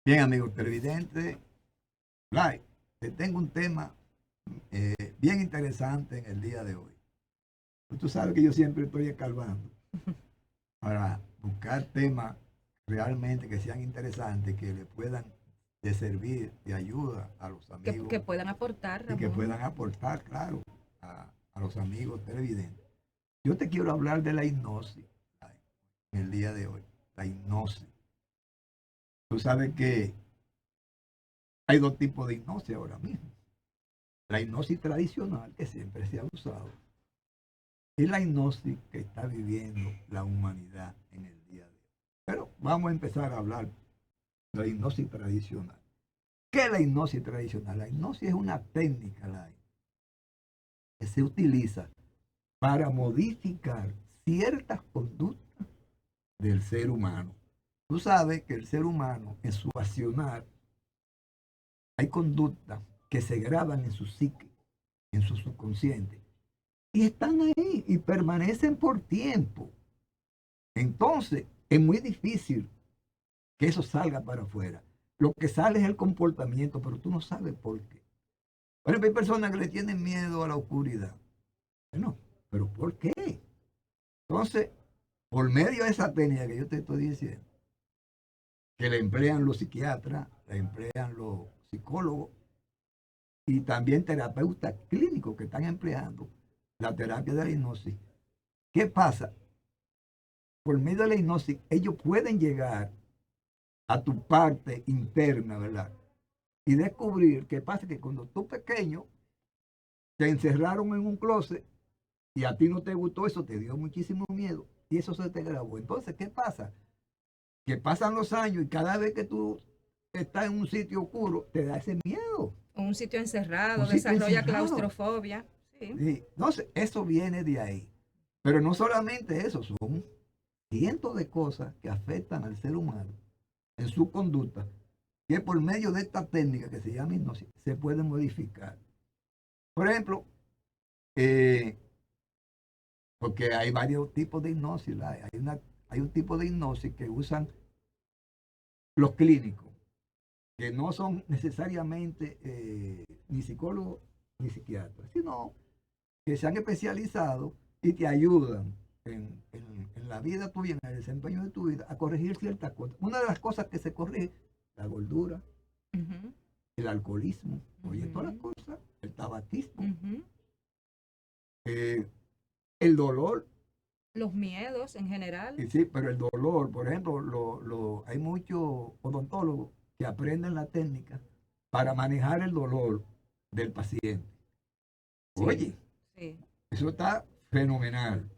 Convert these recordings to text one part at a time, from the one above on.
Bien, amigos televidentes, Live, te tengo un tema bien interesante en el día de hoy. Tú sabes que yo siempre estoy escarbando para buscar temas realmente que sean interesantes, que le puedan de servir de ayuda a los amigos Que puedan aportar, y que Ramón. puedan aportar, claro, a los amigos televidentes. Yo te quiero hablar de la hipnosis en el día de hoy. La hipnosis. Tú sabes que hay dos tipos de hipnosis ahora mismo. La hipnosis tradicional que siempre se ha usado y la hipnosis que está viviendo la humanidad en el día de hoy. Pero vamos a empezar a hablar de la hipnosis tradicional. ¿Qué es la hipnosis tradicional? La hipnosis es una técnica que se utiliza para modificar ciertas conductas del ser humano. Tú sabes que el ser humano en su accionar hay conductas que se graban en su psique, en su subconsciente, y están ahí y permanecen por tiempo. Entonces, es muy difícil que eso salga para afuera. Lo que sale es el comportamiento, pero tú no sabes por qué. Por ejemplo, hay personas que le tienen miedo a la oscuridad. Bueno, pero ¿por qué? Entonces, por medio de esa técnica que yo te estoy diciendo, que le emplean los psiquiatras, le emplean los psicólogos y también terapeutas clínicos que están empleando la terapia de la hipnosis. ¿Qué pasa? Por medio de la hipnosis, ellos pueden llegar a tu parte interna, ¿verdad? Y descubrir que pasa que cuando tú pequeño te encerraron en un closet y a ti no te gustó eso, te dio muchísimo miedo y eso se te grabó. Entonces, ¿qué pasa? Que pasan los años y cada vez que tú estás en un sitio oscuro, te da ese miedo. Un sitio Un encerrado, sitio desarrolla encerrado. claustrofobia. Sí. Sí. Entonces, eso viene de ahí. Pero no solamente eso, son cientos de cosas que afectan al ser humano en su conducta, que por medio de esta técnica que se llama hipnosis, se pueden modificar. Por ejemplo, eh, porque hay varios tipos de hipnosis. Hay un tipo de hipnosis que usan los clínicos, que no son necesariamente ni psicólogos ni psiquiatras, sino que se han especializado y te ayudan en la vida tuya, en el desempeño de tu vida, a corregir ciertas cosas. Una de las cosas que se corrige, la gordura, Ujú, el alcoholismo, oye, todas las ujú, cosas, el tabaquismo, ujú. eh, el dolor. Los miedos en general. Y sí, pero el dolor, por ejemplo, hay muchos odontólogos que aprenden la técnica para manejar el dolor del paciente. Sí, Oye, sí. eso está fenomenal.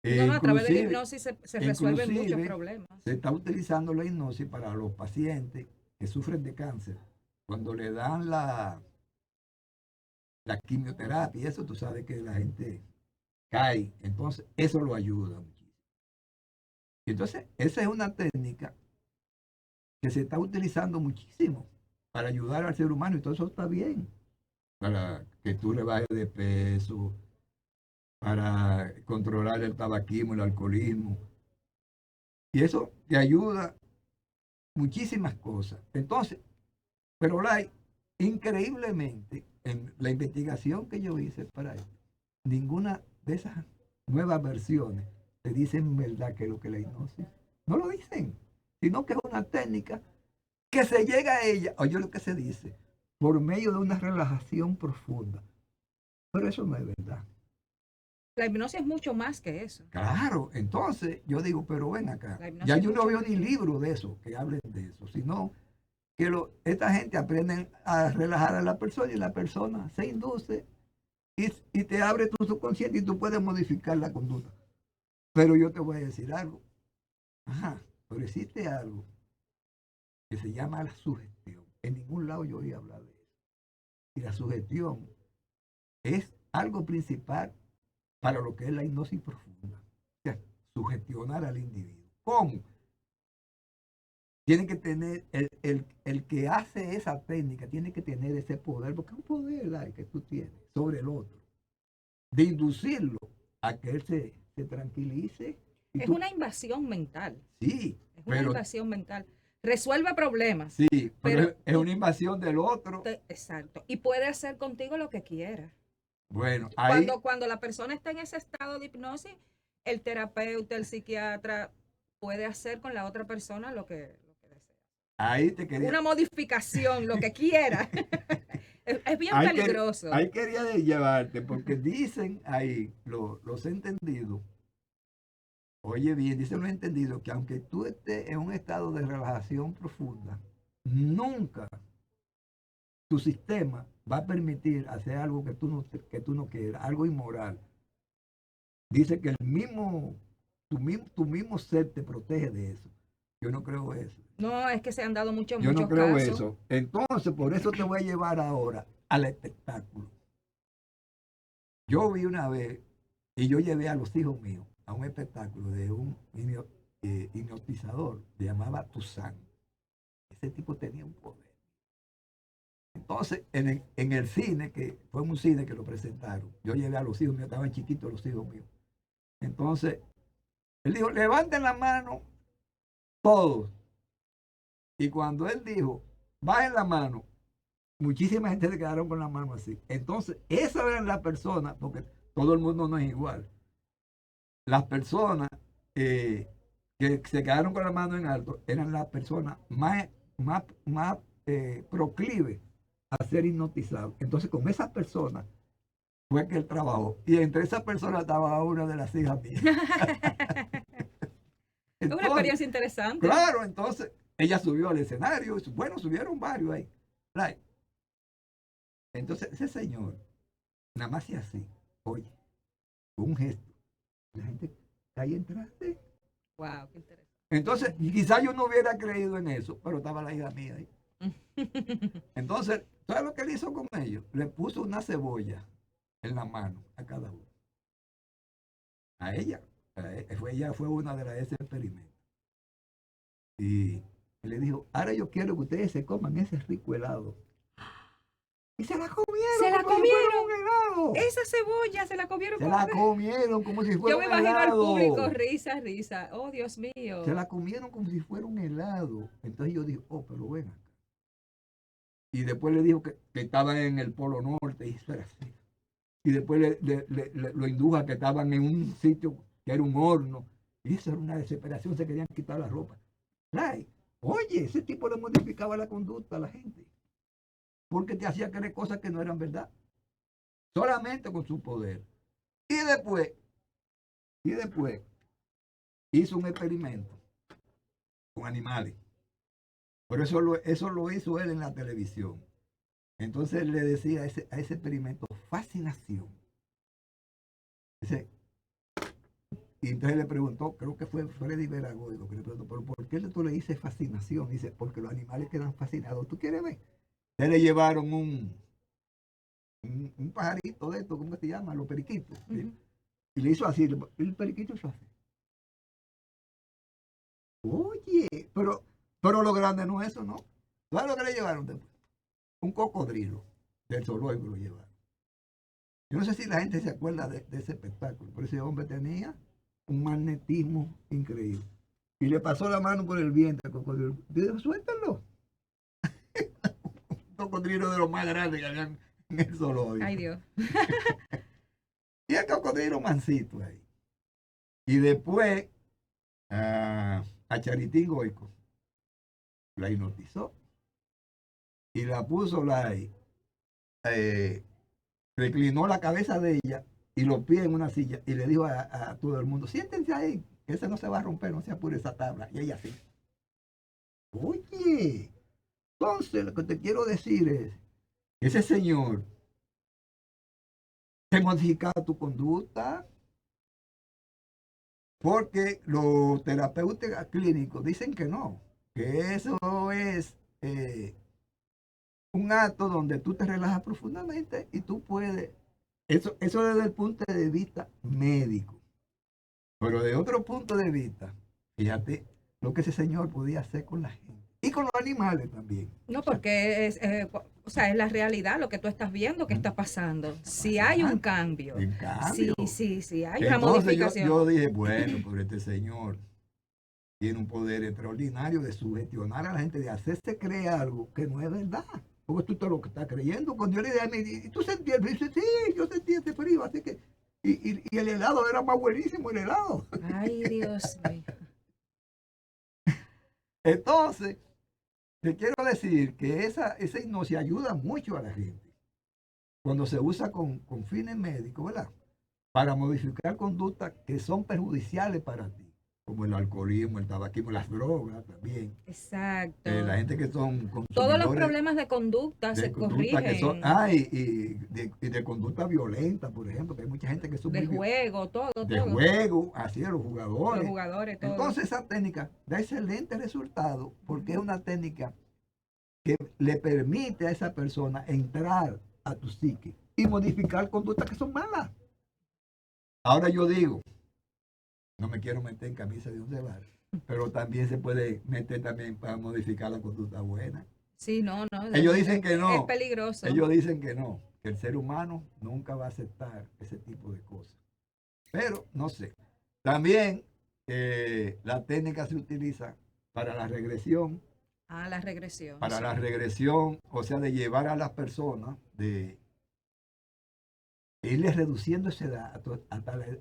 No, no, a través de la Inclusive, hipnosis se resuelven muchos inclusive problemas. se está utilizando la hipnosis para los pacientes que sufren de cáncer. Cuando le dan la quimioterapia y eso, tú sabes que la gente cae. Entonces, eso lo ayuda muchísimo. Y entonces, esa es una técnica que se está utilizando muchísimo para ayudar al ser humano y todo eso está bien. Para que tú rebajes de peso, para controlar el tabaquismo, el alcoholismo. Y eso te ayuda muchísimas cosas. Entonces, pero increíblemente, en la investigación que yo hice para esto, ninguna de esas nuevas versiones te dicen verdad que es lo que es la hipnosis. No lo dicen, sino que es una técnica que se llega a ella, oye lo que se dice, por medio de una relajación profunda. Pero eso no es verdad. La hipnosis es mucho más que eso. Claro, entonces yo digo, pero ven acá, La ya hipnosis es yo no mucho veo más ni que eso. libros de eso, que hablen de eso, sino que esta gente aprende a relajar a la persona y la persona se induce y te abre tu subconsciente y tú puedes modificar la conducta. Pero yo te voy a decir algo. Ajá, pero existe algo que se llama la sugestión. En ningún lado yo oí hablar de eso. Y la sugestión es algo principal para lo que es la hipnosis profunda. O sea, sugestionar al individuo. ¿Cómo? Tiene que tener, el que hace esa técnica tiene que tener ese poder, porque es un poder que tú tienes sobre el otro, de inducirlo a que él se tranquilice. Y Es tú, una invasión mental. sí, Es una pero invasión mental. resuelve problemas. Sí, pero Pero es una invasión del otro. Exacto. Y puede hacer contigo lo que quiera. Bueno, ahí, Cuando la persona está en ese estado de hipnosis, el terapeuta, el psiquiatra, puede hacer con la otra persona lo que desea. ahí te quería. Una modificación, lo que quiera. Es bien Ahí, peligroso. ahí quería llevarte, porque dicen ahí los entendidos, oye bien, dicen los entendidos que aunque tú estés en un estado de relajación profunda, nunca tu sistema va a permitir hacer algo que tú no quieras, algo inmoral. Dice que tu mismo ser te protege de eso. Yo no creo eso. No, es que se han dado Yo muchos no creo casos. eso. Entonces, por eso te voy a llevar ahora al espectáculo. Yo vi una vez, y yo llevé a los hijos míos a un espectáculo de un hipnotizador, se llamaba Tuzán. Ese tipo tenía un poder. Entonces, en el cine, que fue un cine que lo presentaron, yo llevé a los hijos míos, estaban chiquitos los hijos míos. Entonces, él dijo, levanten la mano todos. Y cuando él dijo, bajen la mano, muchísima gente se quedaron con la mano así. Entonces, esas eran las personas, porque todo el mundo no es igual. Las personas que se quedaron con la mano en alto eran las personas más proclives a ser hipnotizados. Entonces, con esas personas fue que él trabajó. Y entre esas personas estaba una de las hijas mías. Es una experiencia interesante. Claro, entonces ella subió al escenario. Bueno, subieron varios ahí. Right. Entonces, ese señor, nada más hacía así, oye, con un gesto. La gente ahí entraste. Wow, qué interesante. Entonces, quizás yo no hubiera creído en eso, pero estaba la hija mía ahí. Entonces, ¿sabes lo que él hizo con ellos? Le puso una cebolla en la mano a cada uno. A ella. Ella fue una de las de ese experimento. Y le dijo, ahora yo quiero que ustedes se coman ese rico helado. Y se la comieron. Se la como comieron. Si fuera un helado. Esa cebolla se la comieron. Se la comieron como si fuera Yo me un imagino al helado. público, risa, risa. Oh, Dios mío. Se la comieron como si fuera un helado. Entonces yo dije, oh, pero ven acá. Y después le dijo que estaban en el Polo Norte. Y eso era así. Y después lo indujo a que estaban en un sitio que era un horno. Y eso era una desesperación. Se querían quitar la ropa. Right. Oye, ese tipo le modificaba la conducta a la gente. Porque te hacía creer cosas que no eran verdad. Solamente con su poder. Y después hizo un experimento con animales. Pero eso lo hizo él en la televisión. Entonces le decía a ese experimento fascinación. Y entonces le preguntó, creo que fue Freddy Veragoido, que le preguntó, ¿pero por qué tú le dices fascinación? Dice, porque los animales quedan fascinados. ¿Tú quieres ver? Se le llevaron un pajarito de esto, ¿cómo se llama? Los periquitos. Y le hizo así, el periquito hizo así. Oye, pero lo grande no es eso, ¿no? ¿Sabes lo que le llevaron después? Un cocodrilo del zoológico lo llevaron. Yo no sé si la gente se acuerda de ese espectáculo, pero ese hombre tenía un magnetismo increíble. Y le pasó la mano por el vientre al cocodrilo. Dijo, suéltalo. Un cocodrilo de los más grandes que habían en el zoológico. Ay, Dios. Y el cocodrilo mansito ahí. Y después a Charitín Goico la hipnotizó y la puso reclinó la cabeza de ella y los pies en una silla y le dijo a todo el mundo, siéntense ahí, que ese no se va a romper, no se apure esa tabla. Y ella así. Oye, entonces lo que te quiero decir es, ese señor te modifica tu conducta, porque los terapeutas clínicos dicen que no, que eso es un acto donde tú te relajas profundamente y tú puedes, eso desde el punto de vista médico, pero de otro punto de vista, fíjate lo que ese señor podía hacer con la gente y con los animales también. No, porque es la realidad, lo que tú estás viendo que está pasando. Si hay un cambio. Sí, hay una modificación. Yo dije, bueno, por este señor tiene un poder extraordinario de sugestionar a la gente, de hacerse creer algo que no es verdad. Porque tú te lo que estás creyendo. Cuando yo le dije a mí, ¿y tú sentías? Me dice, sí, yo sentí ese frío, así que... Y el helado era más buenísimo, el helado. Ay, Dios mío. Entonces, te quiero decir que esa hipnosis ayuda mucho a la gente cuando se usa con fines médicos, ¿verdad? Para modificar conductas que son perjudiciales para ti, como el alcoholismo, el tabaquismo, las drogas también. Exacto. La gente que son Todos los consumidores problemas de conducta se de conducta que son, corrigen. y de conducta violenta, por ejemplo, que hay mucha gente que son De muy juego, todo, de todo. juego, así de los Los jugadores. jugadores, todo. Entonces esa técnica da excelente resultado porque es una técnica que le permite a esa persona entrar a tu psique y modificar conductas que son malas. Ahora yo digo, no me quiero meter en camisa de once varas, pero también se puede meter también para modificar la conducta buena. Sí, no, no. Ellos dicen que no. Es peligroso. Ellos dicen que no, que el ser humano nunca va a aceptar ese tipo de cosas. Pero no sé. También la técnica se utiliza para la regresión. Ah, la regresión. Para sí. la regresión, o sea, de llevar a las personas, de irles reduciendo esa edad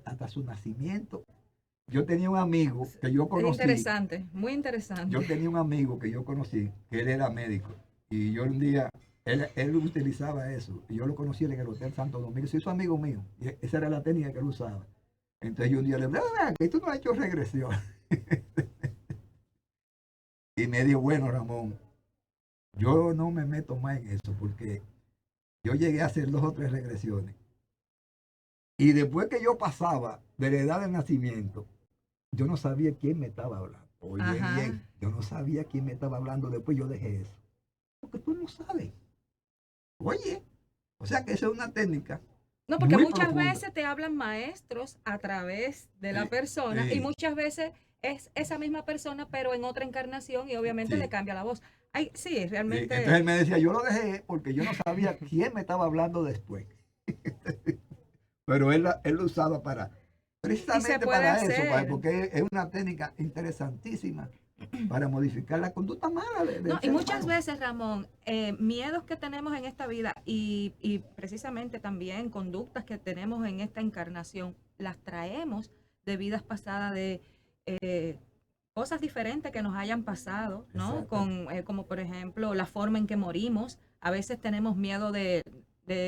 hasta su nacimiento. Yo tenía un amigo que yo Es conocí. interesante, muy interesante. Yo tenía un amigo que yo conocí, que él era médico. Y yo un día, él utilizaba eso. Y yo lo conocí en el Hotel Santo Domingo. Se hizo amigo mío. Y esa era la técnica que él usaba. Entonces yo un día le dije, que tú no has hecho regresión. Y me dijo, bueno, Ramón, yo no me meto más en eso porque yo llegué a hacer 2 o 3 regresiones. Y después que yo pasaba de la edad del nacimiento, yo no sabía quién me estaba hablando. Oye, Ajá. bien, yo no sabía quién me estaba hablando. Después yo dejé eso. Porque tú no sabes. Oye, o sea que esa es una técnica. No, porque muy muchas profunda. veces te hablan maestros a través de la Sí, persona sí. y muchas veces es esa misma persona, pero en otra encarnación y obviamente Sí. le cambia la voz. Ay, sí, Sí, realmente. entonces él me decía, yo lo dejé porque yo no sabía quién me estaba hablando después. Pero él lo usaba para, Y se precisamente puede para eso, hacer. porque es una técnica interesantísima para modificar la conducta mala del No, y ser muchas humano. veces, Ramón, miedos que tenemos en esta vida y precisamente también conductas que tenemos en esta encarnación, las traemos de vidas pasadas, de cosas diferentes que nos hayan pasado, ¿no? Exacto. Como por ejemplo la forma en que morimos. A veces tenemos miedo de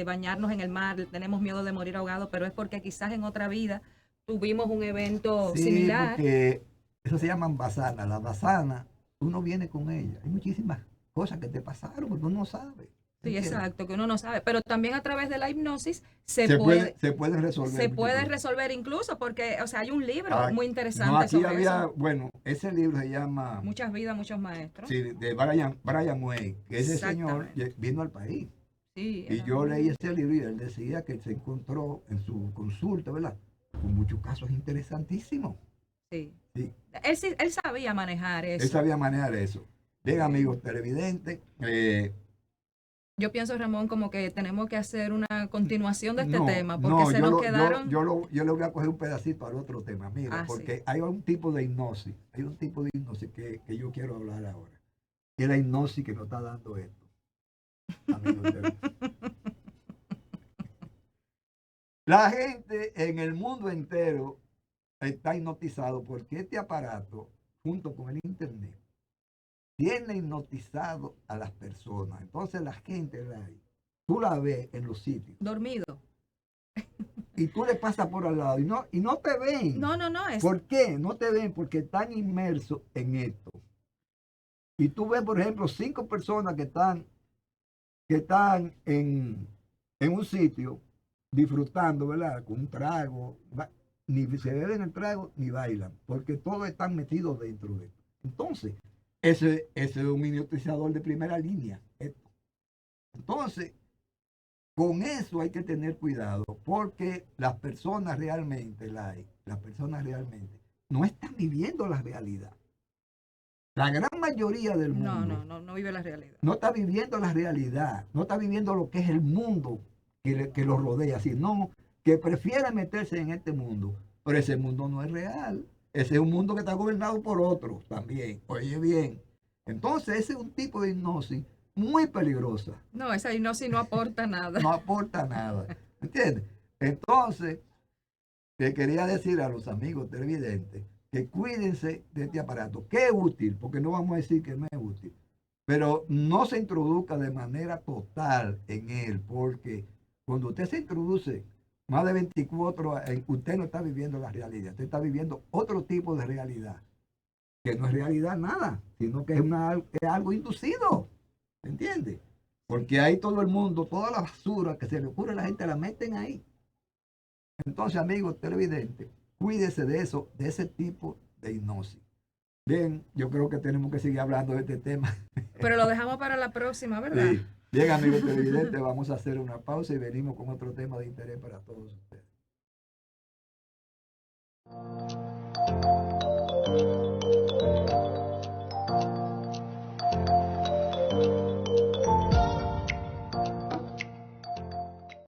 bañarnos en el mar, tenemos miedo de morir ahogado, pero es porque quizás en otra vida tuvimos un evento Sí, similar. porque eso se llaman basanas. Las basanas, uno viene con ellas. Hay muchísimas cosas que te pasaron, porque uno no sabe. Sí, ¿Entiendes? exacto, que uno no sabe, pero también a través de la hipnosis se pueden resolver. se muchas puede cosas. resolver incluso porque, o sea, hay un libro Ah, muy no, interesante aquí sobre había, eso. bueno, ese libro se llama, Muchas vidas, muchos maestros. sí, de Brian Way, que ese señor Exactamente. vino al país. Sí, Y yo leí ese libro y él decía que se encontró en su consulta, ¿verdad? Con muchos casos interesantísimos. sí. Sí, Él sabía manejar él eso. sabía manejar eso. Bien, Sí. amigos televidentes, Yo pienso, Ramón, como que tenemos que hacer una continuación de este no, tema, porque no, se nos quedaron. yo le voy a coger un pedacito al otro tema, mira, Ah, sí. porque hay un tipo de hipnosis, que yo quiero hablar ahora. Y es la hipnosis que nos está dando esto, amigos televidentes. La gente en el mundo entero está hipnotizado porque este aparato, junto con el internet, tiene hipnotizado a las personas. Entonces la gente, tú la ves en los sitios Dormido. y tú le pasas por al lado y no te ven. No, no, no. ¿Por qué? No te ven porque están inmersos en esto. Y tú ves, por ejemplo, 5 personas que están en un sitio disfrutando, ¿verdad? Con un trago, ni se beben el trago ni bailan, porque todos están metidos dentro de esto. Entonces, ese es un hipnotizador de primera línea. Esto. Entonces, con eso hay que tener cuidado, porque las personas realmente no están viviendo la realidad. La gran mayoría del mundo No vive la realidad. no está viviendo la realidad, no está viviendo lo que es el mundo que lo rodea, sino que prefiere meterse en este mundo, pero ese mundo no es real. ese es un mundo que está gobernado por otros también. Oye bien. Entonces, ese es un tipo de hipnosis muy peligrosa. No, esa hipnosis no aporta nada. No aporta nada. ¿Entiendes? Entonces, te quería decir a los amigos televidentes que cuídense de este aparato, que es útil, porque no vamos a decir que no es útil, pero no se introduzca de manera total en él, porque cuando usted se introduce más de 24 horas, usted no está viviendo la realidad, usted está viviendo otro tipo de realidad, que no es realidad nada, sino que es algo inducido, ¿entiende? Porque ahí todo el mundo, toda la basura que se le ocurre a la gente la meten ahí. Entonces, amigos televidentes, cuídese de eso, de ese tipo de hipnosis. Bien, yo creo que tenemos que seguir hablando de este tema. Pero lo dejamos para la próxima, ¿verdad? Sí. Bien, amigos televidentes, vamos a hacer una pausa y venimos con otro tema de interés para todos ustedes.